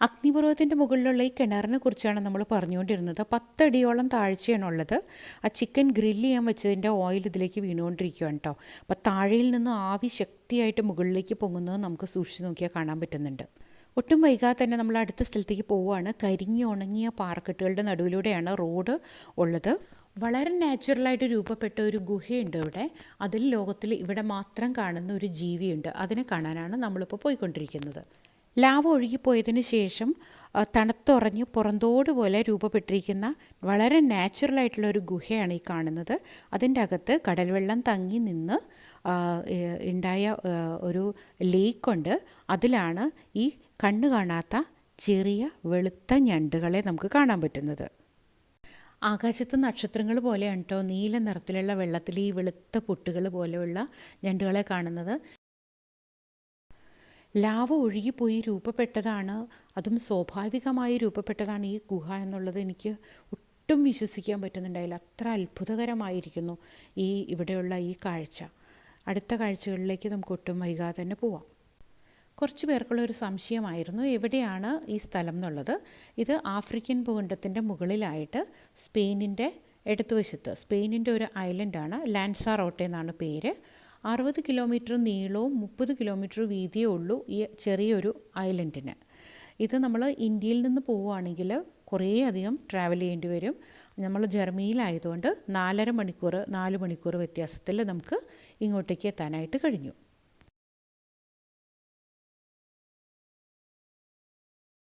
അഗ്നിപർവ്വതത്തിൻ്റെ മുകളിലുള്ള ഈ കിണറിനെ കുറിച്ചാണ് നമ്മൾ പറഞ്ഞുകൊണ്ടിരുന്നത്. 10 അടിയോളം താഴ്ചയാണുള്ളത്. ആ ചിക്കൻ ഗ്രില്ല് ചെയ്യാൻ വെച്ചതിൻ്റെ ഓയിൽ ഇതിലേക്ക് വീണുകൊണ്ടിരിക്കുകയാണ് കേട്ടോ. അപ്പോൾ താഴെയിൽ നിന്ന് ആവി ശക്തിയായിട്ട് മുകളിലേക്ക് പൊങ്ങുന്നത് നമുക്ക് സൂക്ഷിച്ച് നോക്കിയാൽ കാണാൻ പറ്റുന്നുണ്ട്. ഒട്ടും വൈകാതെ തന്നെ നമ്മൾ അടുത്ത സ്ഥലത്തേക്ക് പോവുകയാണ്. കരിഞ്ഞ് ഉണങ്ങിയ പാറക്കെട്ടുകളുടെ നടുവിലൂടെയാണ് റോഡ് ഉള്ളത്. വളരെ നാച്ചുറലായിട്ട് രൂപപ്പെട്ട ഒരു ഗുഹയുണ്ട് ഇവിടെ. അതിൽ ലോകത്തിൽ ഇവിടെ മാത്രം കാണുന്ന ഒരു ജീവിയുണ്ട്. അതിനെ കാണാനാണ് നമ്മളിപ്പോൾ പോയിക്കൊണ്ടിരിക്കുന്നത്. ലാവ ഒഴുകിപ്പോയതിന് ശേഷം തണുത്തുറഞ്ഞ് പുറന്തോട് പോലെ രൂപപ്പെട്ടിരിക്കുന്ന വളരെ നാച്ചുറലായിട്ടുള്ള ഒരു ഗുഹയാണ് ഈ കാണുന്നത്. അതിൻ്റെ അകത്ത് കടൽവെള്ളം തങ്ങി നിന്ന് ഉണ്ടായ ഒരു ലേക്കുണ്ട്. അതിലാണ് ഈ കണ്ണ് കാണാത്ത ചെറിയ വെളുത്ത ഞണ്ടുകളെ നമുക്ക് കാണാൻ പറ്റുന്നത്. ആകാശത്ത് നക്ഷത്രങ്ങൾ പോലെയാണ് കേട്ടോ നീല നിറത്തിലുള്ള വെള്ളത്തിൽ ഈ വെളുത്ത പൊട്ടുകൾ പോലെയുള്ള ഞണ്ടുകളെ കാണുന്നത്. ലാവ ഒഴുകിപ്പോയി രൂപപ്പെട്ടതാണ്, അതും സ്വാഭാവികമായി രൂപപ്പെട്ടതാണ് ഈ ഗുഹ എന്നുള്ളത് എനിക്ക് ഒട്ടും വിശ്വസിക്കാൻ പറ്റുന്നുണ്ടായില്ല. അത്ര അത്ഭുതകരമായിരിക്കുന്നു ഇവിടെയുള്ള ഈ കാഴ്ച. അടുത്ത കാഴ്ചകളിലേക്ക് നമുക്ക് ഒട്ടും വൈകാതെ തന്നെ പോവാം. കുറച്ച് പേർക്കുള്ള ഒരു സംശയമായിരുന്നു എവിടെയാണ് ഈ സ്ഥലം എന്നുള്ളത്. ഇത് ആഫ്രിക്കൻ ഭൂഖണ്ഡത്തിൻ്റെ മുകളിലായിട്ട് സ്പെയിനിൻ്റെ ഇടതുവശത്ത്, സ്പെയിനിൻ്റെ ഒരു ഐലൻഡാണ്. ലാൻസാറോട്ടെ എന്നാണ് പേര്. 60 കിലോമീറ്റർ നീളവും 30 കിലോമീറ്റർ വീതിയേ ഉള്ളൂ ഈ ചെറിയൊരു ഐലൻഡിന്. ഇത് നമ്മൾ ഇന്ത്യയിൽ നിന്ന് പോവുകയാണെങ്കിൽ കുറേ അധികം ട്രാവൽ ചെയ്യേണ്ടി വരും. നമ്മൾ ജർമ്മനിയിലായതുകൊണ്ട് 4 മണിക്കൂർ വ്യത്യാസത്തിൽ നമുക്ക് ഇങ്ങോട്ടേക്ക് എത്താനായിട്ട് കഴിഞ്ഞു.